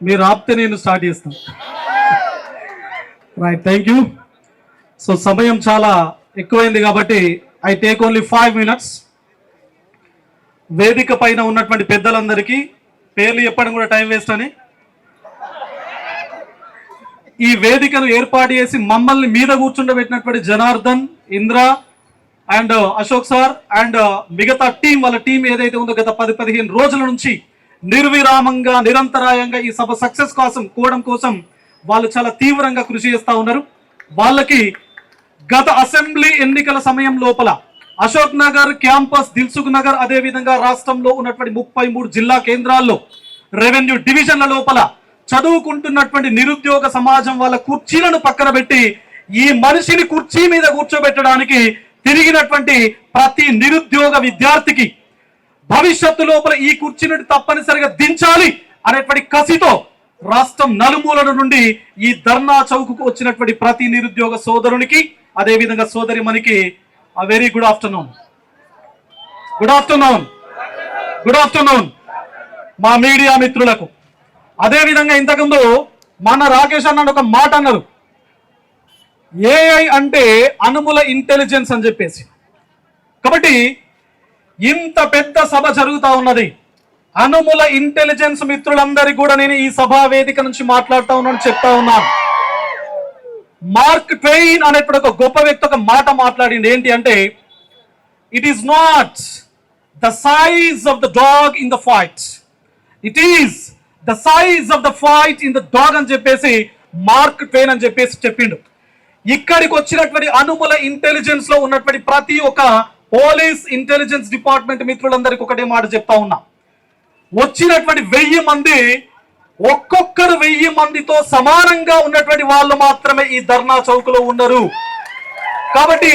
మీరు ఆపితే నేను స్టార్ట్ చేస్తాను. Right, thank you. సో సమయం చాలా ఎక్కువైంది కాబట్టి ఐ టేక్ ఓన్లీ 5 minutes. వేదిక పైన ఉన్నటువంటి పెద్దలందరికీ పేర్లు చెప్పడం కూడా టైం వేస్ట్ అని, ఈ వేదికను ఏర్పాటు చేసి మమ్మల్ని మీద కూర్చుండబెట్టినటువంటి Janardhan, Indra and Ashok sir and మిగతా టీం, వాళ్ళ టీం ఏదైతే ఉందో గత 10-15 రోజుల నుంచి నిర్విరామంగా నిరంతరాయంగా ఈ సభ సక్సెస్ కోవడం కోసం వాళ్ళు చాలా తీవ్రంగా కృషి చేస్తూ ఉన్నారు. వాళ్ళకి గత అసెంబ్లీ ఎన్నికల సమయం లోపల అశోక్ నగర్ క్యాంపస్, దిల్సుఖ్ నగర్, అదేవిధంగా రాష్ట్రంలో ఉన్నటువంటి 33 జిల్లా కేంద్రాల్లో రెవెన్యూ డివిజన్ల లోపల చదువుకుంటున్నటువంటి నిరుద్యోగ సమాజం వాళ్ళ కుర్చీలను పక్కన పెట్టి ఈ మనిషిని కుర్చీ మీద కూర్చోబెట్టడానికి తిరిగినటువంటి ప్రతి నిరుద్యోగ విద్యార్థికి భవిష్యత్తు లోపల ఈ కుర్చీని తప్పనిసరిగా దించాలి అనేటువంటి కసితో రాష్ట్రం నలుమూలల నుండి ఈ ధర్నా చౌకకు వచ్చినటువంటి ప్రతి నిరుద్యోగ సోదరునికి, అదేవిధంగా సోదరి మనకి very good afternoon. Good afternoon, good afternoon మా మీడియా మిత్రులకు. అదేవిధంగా ఇంతకుముందు మన రాకేష్ అన్న ఒక మాట అన్నారు, ఏఐ అంటే అనుముల ఇంటెలిజెన్స్ అని చెప్పేసి. కాబట్టి ఇంత పెద్ద సభ జరుగుతూ ఉన్నది, అనుముల ఇంటెలిజెన్స్ మిత్రులందరికీ కూడా నేను ఈ సభా వేదిక నుంచి మాట్లాడుతూ ఉన్నాను, చెప్తా ఉన్నాను. మార్క్ ట్వెయిన్ అనేటువంటి ఒక గొప్ప వ్యక్తి ఒక మాట మాట్లాడింది, ఏంటి అంటే it is not the size of the dog in the fight, it is the size of the fight in the dog అని చెప్పేసి మార్క్ ట్వెయిన్ అని చెప్పేసి చెప్పిండు. ఇక్కడికి వచ్చినటువంటి అనుముల ఇంటెలిజెన్స్ లో ఉన్నటువంటి ప్రతి ఒక్క పోలీస్ ఇంటెలిజెన్స్ డిపార్ట్మెంట్ మిత్రులందరికీ ఒకటే మాట చెప్తా ఉన్నా, వచ్చినటువంటి 1000 మంది ఒక్కొక్కరు 1000 మందితో సమానంగా ఉన్నటువంటి వాళ్ళు మాత్రమే ఈ ధర్నా చౌకలో ఉన్నారు. కాబట్టి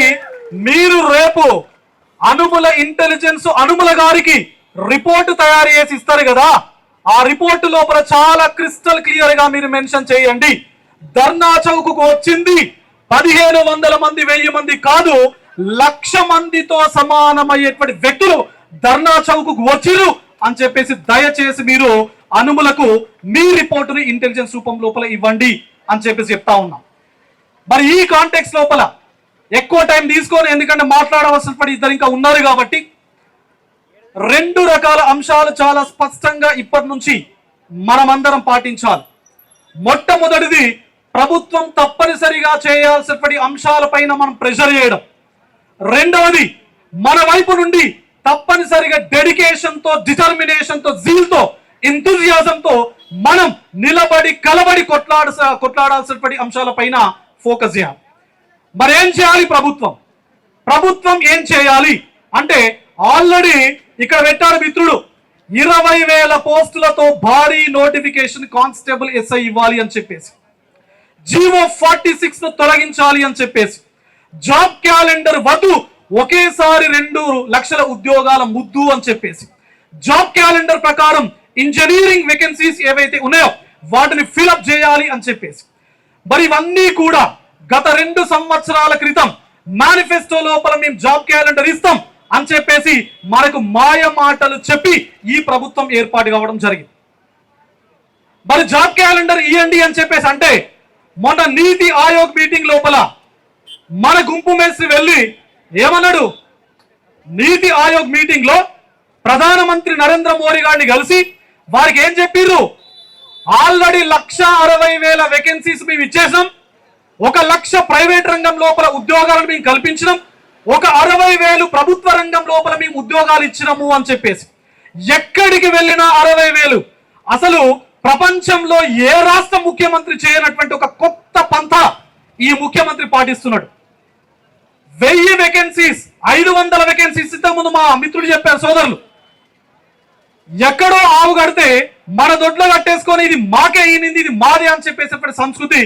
మీరు రేపు అనుముల ఇంటెలిజెన్స్ అనుముల గారికి రిపోర్టు తయారు చేసి ఇస్తారు కదా, ఆ రిపోర్టు లోపల చాలా క్రిస్టల్ క్లియర్ గా మీరు మెన్షన్ చేయండి, ధర్నా చౌకకు వచ్చింది 1500 మంది 1000 మంది కాదు, 1,00,000 మందితో సమానమయ్యేటువంటి వ్యక్తులు ధర్నా చౌకకు వచ్చిరు అని చెప్పేసి దయచేసి మీరు అనుములకు మీ రిపోర్టుని ఇంటెలిజెన్స్ రూపం లోపల ఇవ్వండి అని చెప్పేసి చెప్తా ఉన్నాం. మరి ఈ కాంటెక్స్ట్ లోపల ఎక్కువ టైం తీసుకొని, ఎందుకంటే మాట్లాడవలసిన ఇద్దరు ఇంకా ఉన్నారు కాబట్టి 2 రకాల అంశాలు చాలా స్పష్టంగా ఇప్పటి నుంచి మనమందరం పాటించాలి. మొట్టమొదటిది, ప్రభుత్వం తప్పనిసరిగా చేయాల్సినటువంటి అంశాలపైన మనం ప్రెషర్ చేయడం. రెండవది, మన వైపు నుండి తప్పనిసరిగా డెడికేషన్ తో, డిటర్మినేషన్ తో, జీల్ తో, ఎంతూజియాజం తో మనం నిలబడి కలబడి కొట్లాడాల్సినటువంటి అంశాలపైన ఫోకస్ చేయాలి. మరి ఏం చేయాలి ప్రభుత్వం ఏం చేయాలి అంటే, ఆల్రెడీ ఇక్కడ పెట్టారు మిత్రుడు, 20,000 పోస్టులతో భారీ నోటిఫికేషన్ కానిస్టేబుల్ ఎస్ఐ ఇవ్వాలి అని చెప్పేసి, జీవో 46 ను తొలగించాలి అని చెప్పేసి, జాబ్ క్యాలెండర్ వద్దు, ఒకేసారి 2 లక్షల ఉద్యోగాల ముద్దు అని చెప్పేసి, జాబ్ క్యాలెండర్ ప్రకారం ఇంజనీరింగ్ వేకెన్సీస్ ఏవైతే ఉన్నాయో వాటిని ఫిలప్ చేయాలి అని చెప్పేసి. మరి ఇవన్నీ కూడా గత 2 సంవత్సరాల క్రితం మేనిఫెస్టో లోపల మేము జాబ్ క్యాలెండర్ ఇస్తాం అని చెప్పేసి మనకు మాయ మాటలు చెప్పి ఈ ప్రభుత్వం ఏర్పాటు కావడం జరిగింది. మరి జాబ్ క్యాలెండర్ ఇవ్వండి అని చెప్పేసి అంటే, మొన్న నీతి ఆయోగ్ మీటింగ్ లోపల మన గుంపు మేస్త్రి వెళ్ళి ఏమన్నాడు, నీతి ఆయోగ్ మీటింగ్ లో ప్రధానమంత్రి నరేంద్ర మోడీ గారిని కలిసి వారికి ఏం చెప్పిర్రు, ఆల్రెడీ 1,60,000 వేకెన్సీస్ మేము ఇచ్చేసాం, 1,00,000 ప్రైవేట్ రంగం లోపల ఉద్యోగాలను మేము కల్పించినాం, 60,000 ప్రభుత్వ రంగం లోపల మేము ఉద్యోగాలు ఇచ్చినాము అని చెప్పేసి. ఎక్కడికి వెళ్ళినా 60,000. అసలు ప్రపంచంలో ఏ రాష్ట్ర ముఖ్యమంత్రి చేయనటువంటి ఒక కొత్త పంథా ఈ ముఖ్యమంత్రి పాటిస్తున్నాడు. 1000 వేకెన్సీస్, 500 వేకెన్సీస్ ఇంతకుముందు మా మిత్రుడు చెప్పారు సోదరులు, ఎక్కడో ఆవు కడితే మన దొడ్లో కట్టేసుకొని ఇది మాకే అయినది, ఇది మాదే అని చెప్పేసి సంస్కృతి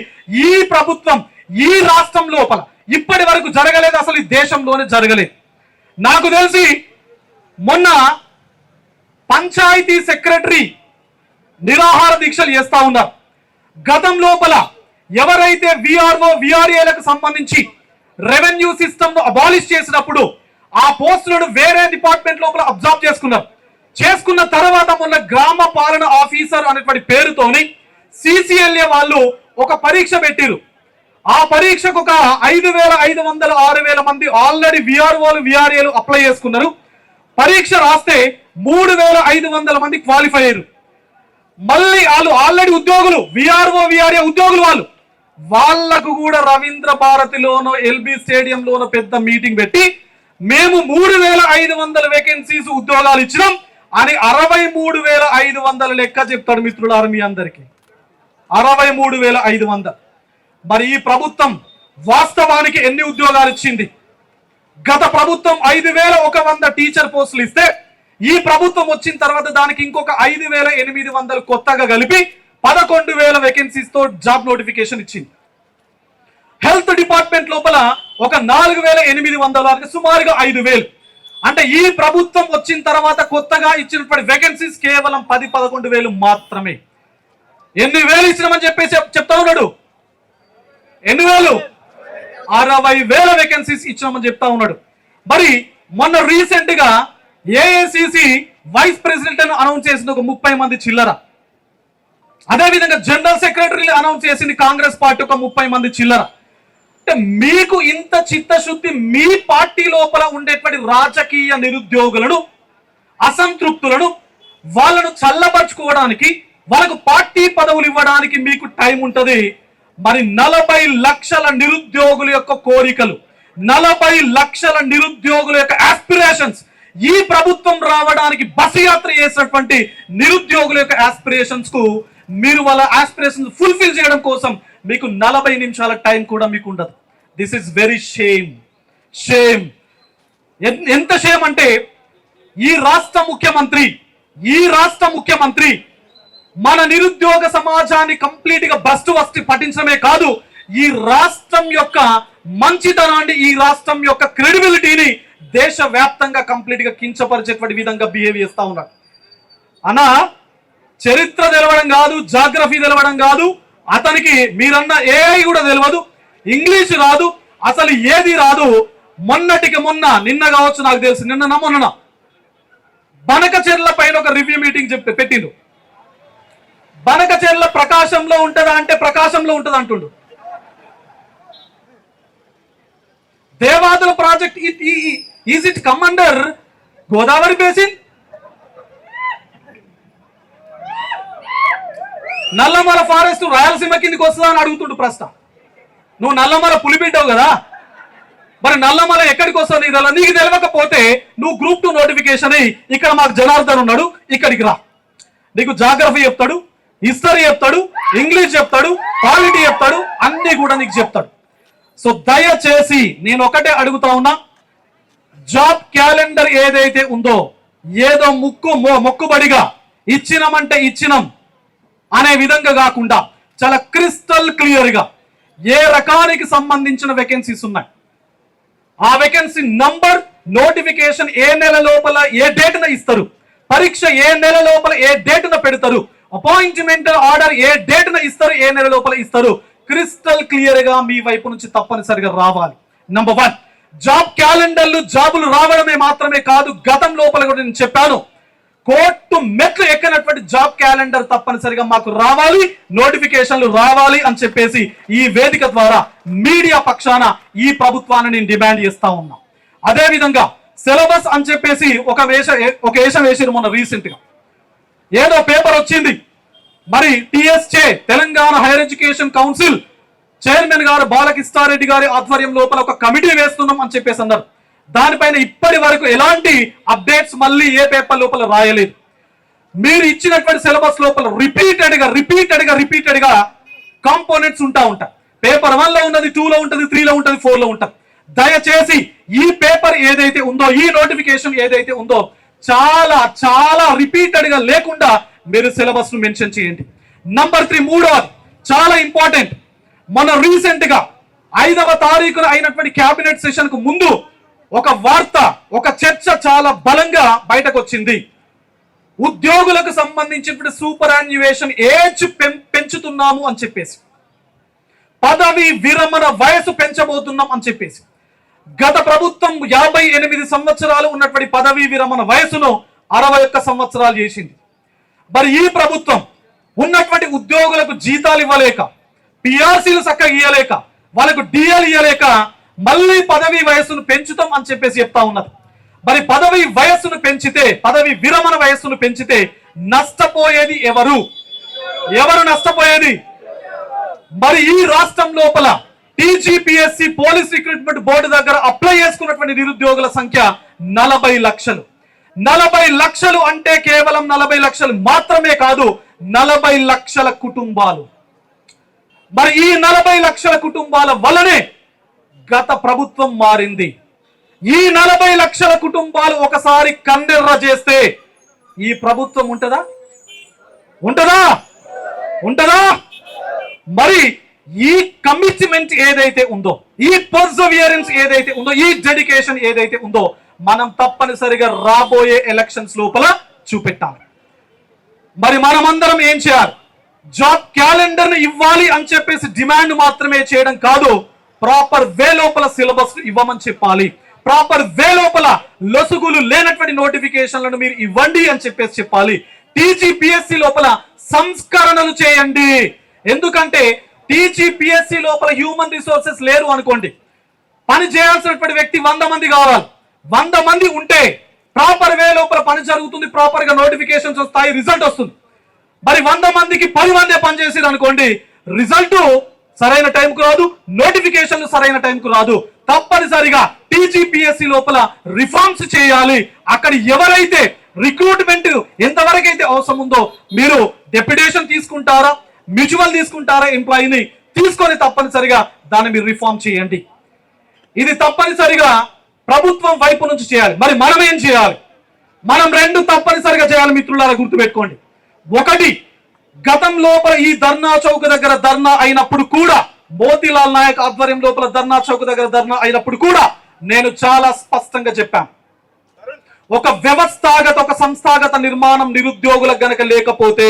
ఈ ప్రభుత్వం ఈ రాష్ట్రం లోపల ఇప్పటి వరకు జరగలేదు, అసలు ఈ దేశంలోనే జరగలేదు. నాకు తెలిసి మొన్న పంచాయతీ సెక్రటరీ నిరాహార దీక్షలు చేస్తా ఉన్నారు. గతం లోపల ఎవరైతే విఆర్ఓ విఆర్ఏలకు సంబంధించి రెవెన్యూ సిస్టమ్ ను అబాలిష్ చేసినప్పుడు ఆ పోస్టులను వేరే డిపార్ట్మెంట్ లోపల అబ్జర్వ్ చేసుకున్నారు. చేసుకున్న తర్వాత మొన్న గ్రామ పాలన ఆఫీసర్ అనేటువంటి పేరుతోని CCLA వాళ్ళు ఒక పరీక్ష పెట్టిరు. ఆ పరీక్షకు ఒక 5,500 6,000 మంది ఆల్రెడీ VRAలు అప్లై చేసుకున్నారు. పరీక్ష రాస్తే 3,500 మంది క్వాలిఫై అయ్యారు. మళ్ళీ వాళ్ళు ఆల్రెడీ ఉద్యోగులు, VRA ఉద్యోగులు వాళ్ళకు కూడా రవీంద్ర భారతిలోనో LB స్టేడియంలోనో పెద్ద మీటింగ్ పెట్టి మేము 3,500 వేకెన్సీస్ ఉద్యోగాలు ఇచ్చినాం అని 63,500 లెక్క చెప్తాడు మిత్రులారా మీ అందరికీ. 63,500. మరి ఈ ప్రభుత్వం వాస్తవానికి ఎన్ని ఉద్యోగాలు ఇచ్చింది? గత ప్రభుత్వం 5,100 టీచర్ పోస్టులు ఇస్తే ఈ ప్రభుత్వం వచ్చిన తర్వాత దానికి ఇంకొక 5,800 కొత్తగా కలిపి 11,000 వేకెన్సీస్ తో జాబ్ నోటిఫికేషన్ ఇచ్చింది. హెల్త్ డిపార్ట్మెంట్ లోపల ఒక 4,800 వరకు సుమారుగా 5,000. అంటే ఈ ప్రభుత్వం వచ్చిన తర్వాత కొత్తగా ఇచ్చినటువంటి వేకెన్సీస్ కేవలం 10-11,000 మాత్రమే. ఎన్ని వేలు ఇచ్చినామని చెప్పేసి చెప్తా ఉన్నాడు. ఎన్ని వేలు? 60,000 వేకెన్సీస్ ఇచ్చినామని చెప్తా ఉన్నాడు. మరి మొన్న రీసెంట్ గా AICC వైస్ ప్రెసిడెంట్ అనౌన్స్ చేసింది ఒక 30 మంది చిల్లర. అదేవిధంగా జనరల్ సెక్రటరీ అనౌన్స్ చేసింది కాంగ్రెస్ పార్టీ ఒక 30 మంది చిల్లర. అంటే మీకు ఇంత చిత్తశుద్ధి మీ పార్టీ లోపల ఉండేటువంటి రాజకీయ నిరుద్యోగులను, అసంతృప్తులను వాళ్ళను చల్లబరుచుకోవడానికి, వాళ్ళకు పార్టీ పదవులు ఇవ్వడానికి మీకు టైం ఉంటది. మరి 40 లక్షల నిరుద్యోగుల యొక్క కోరికలు, 40 లక్షల నిరుద్యోగుల యొక్క ఆస్పిరేషన్స్, ఈ ప్రభుత్వం రావడానికి బస్సు యాత్ర చేసినటువంటి నిరుద్యోగుల యొక్క ఆస్పిరేషన్స్ కు మీరు వాళ్ళ ఆస్పిరేషన్స్ ఫుల్ఫిల్ చేయడం కోసం మీకు 40 నిమిషాల టైం కూడా మీకు ఉండదు. This is very shame. ఎంత షేమ్ అంటే ఈ రాష్ట్ర ముఖ్యమంత్రి మన నిరుద్యోగ సమాజాన్ని కంప్లీట్ గా బస్టు వస్తి పట్టించడమే కాదు, ఈ రాష్ట్రం యొక్క మంచితనాన్ని, ఈ రాష్ట్రం యొక్క క్రెడిబిలిటీని దేశవ్యాప్తంగా కంప్లీట్ గా కించపరిచేటువంటి విధంగా బిహేవ్ చేస్తా ఉన్నాడు. అన్నా చరిత్ర తెలవడం కాదు, జాగ్రఫీ తెలవడం కాదు, అతనికి మీరన్న AI కూడా తెలియదు, ఇంగ్లీష్ రాదు, అసలు ఏది రాదు. మొన్నటికి మొన్న, నిన్న కావచ్చు నాకు తెలుసు, మొన్న బనకచెర్ల పైన ఒక రివ్యూ మీటింగ్ పెట్టిండు. బనకచెర్ల ప్రకాశంలో ఉంటుందా అంటే ప్రకాశంలో ఉంటుంది అంటుండు. Devadula project is it come under Godavari basin? Nallamala forest Rayalaseema కిందకి వస్తుందా అని అడుగుతుండు ప్రశ్న. నువ్వు నల్లమల పులిబిడ్డావు కదా, మరి నల్లమల ఎక్కడికి వస్తావు నీకు తెలియకపోతే నువ్వు Group 2 నోటిఫికేషన్ అయ్యి ఇక్కడ మాకు జనార్దన్ ఉన్నాడు, ఇక్కడికి రా, నీకు జాగ్రఫీ చెప్తాడు, హిస్టరీ చెప్తాడు, ఇంగ్లీష్ చెప్తాడు, పాలిటీ చెప్తాడు, అన్ని కూడా నీకు చెప్తాడు. సో దయచేసి నేను ఒకటే అడుగుతా ఉన్నా, జాబ్ క్యాలెండర్ ఏదైతే ఉందో ఏదో మొక్కుబడిగా ఇచ్చినామంటే ఇచ్చినాం అనే విధంగా కాకుండా చాలా క్రిస్టల్ క్లియర్ గా ఏ రకానికి సంబంధించిన వేకెన్సీస్ ఉన్నాయి, ఆ వేకెన్సీ నంబర్, నోటిఫికేషన్ ఏ నెల లోపల ఏ డేట్న ఇస్తారు, పరీక్ష ఏ నెల లోపల ఏ డేట్న పెడతారు, అపాయింట్మెంట్ ఆర్డర్ ఏ డేట్న ఇస్తారు, ఏ నెల లోపల ఇస్తారు, క్రిస్టల్ క్లియర్ గా మీ వైపు నుంచి తప్పనిసరిగా రావాలి. నంబర్ 1, జాబ్ క్యాలెండర్లు జాబులు రావడమే మాత్రమే కాదు, గతం లోపల కూడా నేను చెప్పాను, కోర్టు మెట్లు ఎక్కనటువంటి జాబ్ క్యాలెండర్ తప్పనిసరిగా మాకు రావాలి, నోటిఫికేషన్లు రావాలి అని చెప్పేసి ఈ వేదిక ద్వారా మీడియా పక్షాన ఈ ప్రభుత్వాన్ని నేను డిమాండ్ చేస్తా ఉన్నా. అదే విధంగా సిలబస్ అని చెప్పేసి ఒక వేషం వేసారు మొన్న రీసెంట్ గా. ఏదో పేపర్ వచ్చింది, మరి TSA Telangana higher education council chairman గారు బాలకిస్తారెడ్డి గారి ఆధ్వర్యం లోపల ఒక కమిటీ వేస్తున్నాం అని చెప్పేసి అన్నారు. దానిపైన ఇప్పటి వరకు ఎలాంటి అప్డేట్స్ మళ్ళీ ఏ పేపర్ లోపల రాయలేదు. మీరు ఇచ్చినటువంటి సిలబస్ లోపల రిపీటెడ్ గా కాంపోనెంట్స్ ఉంటాయి. పేపర్ 1 లో ఉన్నది, 2 లో ఉంటుంది, 3 లో ఉంటుంది, 4 లో ఉంటుంది. దయచేసి ఈ పేపర్ ఏదైతే ఉందో, ఈ నోటిఫికేషన్ ఏదైతే ఉందో చాలా చాలా రిపీటెడ్ గా లేకుండా మీరు సిలబస్ ను మెన్షన్ చేయండి. నంబర్ 3, మూడవది చాలా ఇంపార్టెంట్. మన రీసెంట్ గా 5వ తారీఖున అయినటువంటి క్యాబినెట్ సెషన్ కు ముందు ఒక వార్త, ఒక చర్చ చాలా బలంగా బయటకు వచ్చింది. ఉద్యోగులకు సంబంధించి సూపర్ యాన్యువేషన్ ఏజ్ పెంచుతున్నాము అని చెప్పేసి, పదవి విరమణ వయసు పెంచబోతున్నాం అని చెప్పేసి, గత ప్రభుత్వం 58 సంవత్సరాలు ఉన్నటువంటి పదవీ విరమణ వయసును 61 సంవత్సరాలు చేసింది. మరి ఈ ప్రభుత్వం ఉన్నటువంటి ఉద్యోగులకు జీతాలు ఇవ్వలేక, పిఆర్సీలు చక్కగా ఇవ్వలేక, వాళ్ళకు డిఎల్ ఇవ్వలేక మళ్ళీ పదవి వయస్సును పెంచుతాం అని చెప్పేసి చెప్తా ఉన్నది. మరి పదవి వయస్సును పెంచితే, పదవి విరమణ వయస్సును పెంచితే నష్టపోయేది ఎవరు? ఎవరు నష్టపోయేది? మరి ఈ రాష్ట్రం లోపల టీజీపీఎస్సీ పోలీస్ రిక్రూట్మెంట్ బోర్డు దగ్గర అప్లై చేసుకున్నటువంటి నిరుద్యోగుల సంఖ్య 40 లక్షలు. 40 లక్షలు అంటే కేవలం 40 లక్షలు మాత్రమే కాదు, 40 లక్షల కుటుంబాలు. మరి ఈ 40 లక్షల కుటుంబాల వల్లనే గత ప్రభుత్వం మారింది. ఈ 40 లక్షల కుటుంబాలు ఒకసారి కన్నెర్ర చేస్తే ఈ ప్రభుత్వం ఉంటదా? ఉంటదా? ఉంటదా? మరి ఈ కమిట్మెంట్ ఏదైతే ఉందో, ఈ పర్సవియరెన్స్ ఏదైతే ఉందో, ఈ డెడికేషన్ ఏదైతే ఉందో మనం తప్పనిసరిగా రాబోయే ఎలక్షన్స్ లోపల చూపెట్టాలి. మరి మనమందరం ఏం చేయాలి? జాబ్ క్యాలెండర్ ఇవ్వాలి అని చెప్పేసి డిమాండ్ మాత్రమే చేయడం కాదు, ప్రాపర్ వే లోపల సిలబస్ ఇవ్వమని చెప్పాలి. ప్రాపర్ వే లోపల లొసుగులు లేనటువంటి నోటిఫికేషన్లను మీరు ఇవ్వండి అని చెప్పేసి చెప్పాలి. టీజీపీఎస్సీ లోపల సంస్కరణలు చేయండి. ఎందుకంటే టీజీపీఎస్సీ లోపల హ్యూమన్ రిసోర్సెస్ లేరు అనుకోండి, పని చేయాల్సినటువంటి వ్యక్తి 100 మంది కావాలి. 100 మంది ఉంటే ప్రాపర్ వే లోపల పని జరుగుతుంది, ప్రాపర్ గా నోటిఫికేషన్స్ వస్తాయి, రిజల్ట్ వస్తుంది. మరి 100 మందికి 10 మందే పనిచేసారు అనుకోండి, రిజల్ట్ సరైన టైంకు రాదు, నోటిఫికేషన్ సరైన టైంకు రాదు. తప్పనిసరిగా టీజీపీఎస్సీ లోపల రిఫార్మ్స్ చేయాలి. అక్కడ ఎవరైతే రిక్రూట్మెంట్ ఎంతవరకైతే అవసరం ఉందో, మీరు డెప్యుటేషన్ తీసుకుంటారా, మ్యూచువల్ తీసుకుంటారా, ఎంప్లాయీని తీసుకొని తప్పనిసరిగా దాన్ని మీరు రిఫార్మ్ చేయండి. ఇది తప్పనిసరిగా ప్రభుత్వం వైపు నుంచి చేయాలి. మరి మనం ఏం చేయాలి? మనం 2 తప్పనిసరిగా చేయాలి మిత్రులారా, గుర్తుపెట్టుకోండి. ఒకటి, గతం లోపల ఈ ధర్నా చౌక్ దగ్గర ధర్నా అయినప్పుడు కూడా, మోతీలాల్ నాయక్ ఆధ్వర్యం లోపల ధర్నా చౌక్ దగ్గర ధర్నా అయినప్పుడు కూడా నేను చాలా స్పష్టంగా చెప్పాను, ఒక వ్యవస్థాగత, ఒక సంస్థాగత నిర్మాణం నిరుద్యోగులకు గనక లేకపోతే,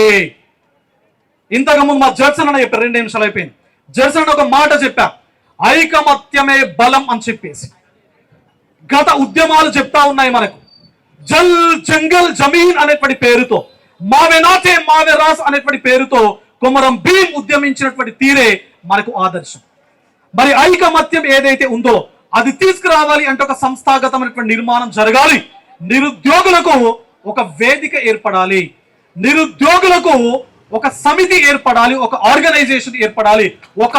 ఇంతకుముందు మా జడ్సన్ అని చెప్పారు, 2 నిమిషాలు అయిపోయింది. జడ్సన్ ఒక మాట చెప్పా, ఐకమత్యమే బలం అని చెప్పేసి. గత ఉద్యమాలు చెప్తా ఉన్నాయి మనకు, జల్ జంగల్ జమీన్ అనేటువంటి పేరుతో, మావే నాటే మావే రాస్ అనేటువంటి పేరుతో కొమరం భీం ఉద్యమించినటువంటి తీరే మనకు ఆదర్శం. మరి ఐకమత్యం ఏదైతే ఉందో అది తీసుకురావాలి అంటే ఒక సంస్థాగతమైనటువంటి నిర్మాణం జరగాలి. నిరుద్యోగులకు ఒక వేదిక ఏర్పడాలి, నిరుద్యోగులకు ఒక సమితి ఏర్పడాలి, ఒక ఆర్గనైజేషన్ ఏర్పడాలి. ఒక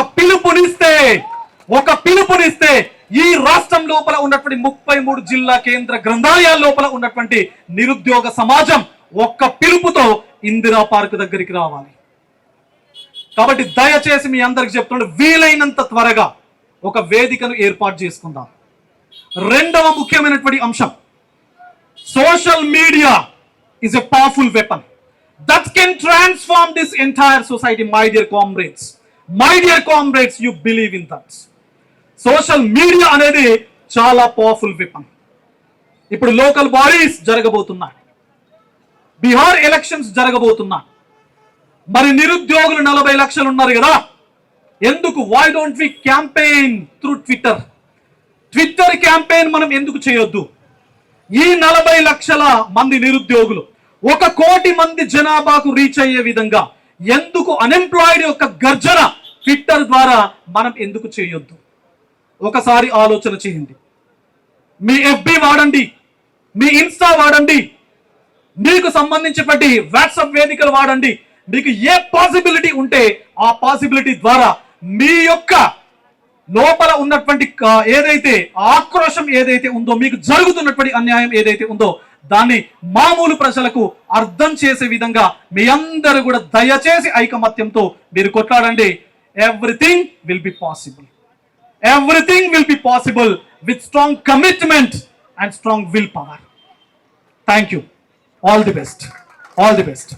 పిలుపునిస్తే ఈ రాష్ట్రం లోపల ఉన్నటువంటి 33 జిల్లా కేంద్ర గ్రంథాలయాల లోపల ఉన్నటువంటి నిరుద్యోగ సమాజం ఒక్క పిలుపుతో ఇందిరా పార్క్ దగ్గరికి రావాలి. కాబట్టి దయచేసి మీ అందరికి చెప్తుండే, వీలైనంత త్వరగా ఒక వేదికను ఏర్పాటు చేసుకుందాం. 2వ ముఖ్యమైనటువంటి అంశం, social media is a powerful weapon that can transform this entire society. My dear comrades, you believe in that? Social media అనేది చాలా పవర్ఫుల్ వెపన్. ఇప్పుడు లోకల్ బాడీస్ జరగబోతున్నాయి, బీహార్ ఎలక్షన్స్ జరగబోతున్నాయి. మరి నిరుద్యోగులు 40 లక్షలు ఉన్నారు కదా, ఎందుకు why don't we campaign through Twitter campaign మనం ఎందుకు చేయొద్దు? ఈ 40 లక్షల మంది నిరుద్యోగులు 1 కోటి మంది జనాభాకు రీచ్ అయ్యే విధంగా ఎందుకు అన్ఎంప్లాయిడ్ యొక్క గర్జన ట్విట్టర్ ద్వారా మనం ఎందుకు చేయొద్దు? ఒకసారి ఆలోచన చేయండి. మీ ఎఫ్బి వాడండి, మీ ఇన్స్టా వాడండి, మీకు సంబంధించినటువంటి వాట్సాప్ వేదికలు వాడండి. మీకు ఏ పాసిబిలిటీ ఉంటే ఆ పాసిబిలిటీ ద్వారా మీ యొక్క లోపల ఉన్నటువంటి ఏదైతే ఆక్రోశం ఏదైతే ఉందో, మీకు జరుగుతున్నటువంటి అన్యాయం ఏదైతే ఉందో దాన్ని మామూలు ప్రజలకు అర్థం చేసే విధంగా మీ అందరూ కూడా దయచేసి ఐకమత్యంతో మీరు కొట్లాడండి. Everything will be possible. Everything will be possible with strong commitment and strong willpower. Thank you. All the best.